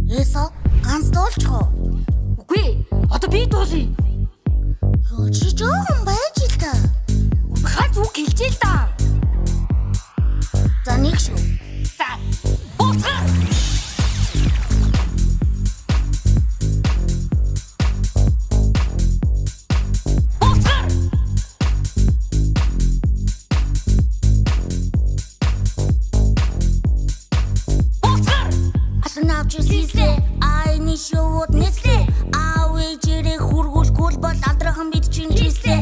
Эсо ганц дуулчихо. Үгүй. Одоо би дуулъя. Юу чи жоохон байж л та. Хаач үг хэлж л да. За нэг шүү. За. Бууцгаа. Шууд нэслээ аавь жирэ хургуулгүй бол адрахан бид чинь жислээ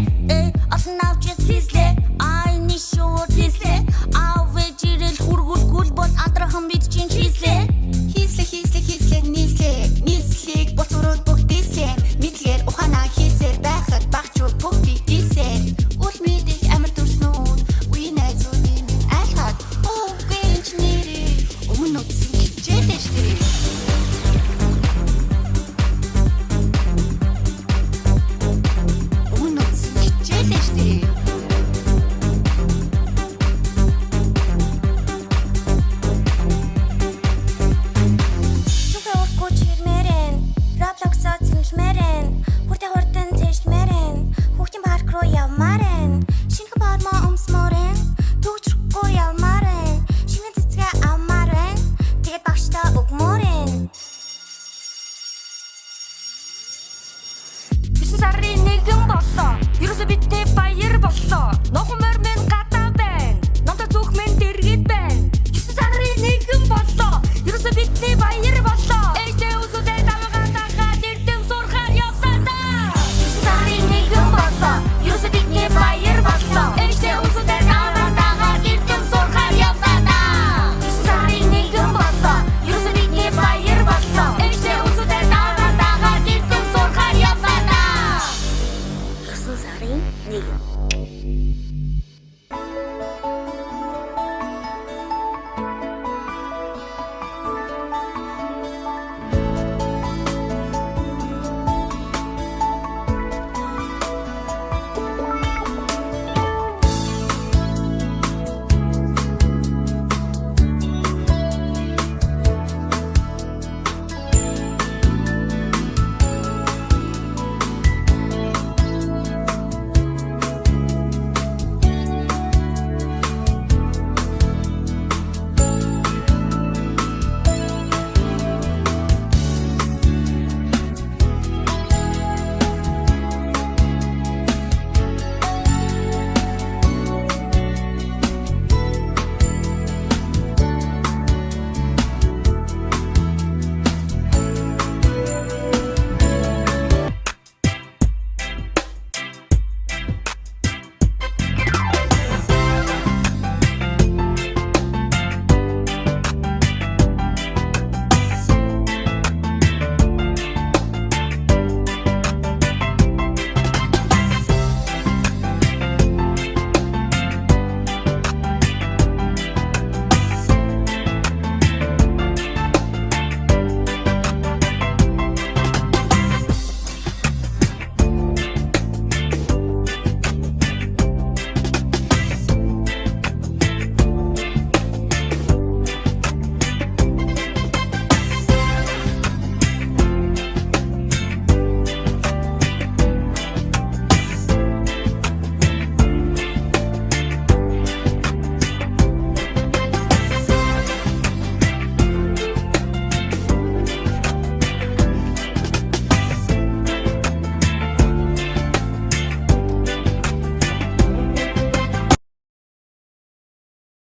олон авч хийслээ айны шууд хийслээ аавь жирэ хургуулгүй бол адрахан бид чинь жислээ хийслээ нийслийг боцороод бүгдээсээ мэдлэр ухаанаа хийсээр байхад багчууд бүгдийг дийсээ үл мэдих амар төрснүүд үинэ зүудийн айлхад гэнч нэрээ өмнө үтсийн хичээлээ штэ Сарын нэгэн боллоо. Ерөөсөө бидтэй баяр боллоо. Нохом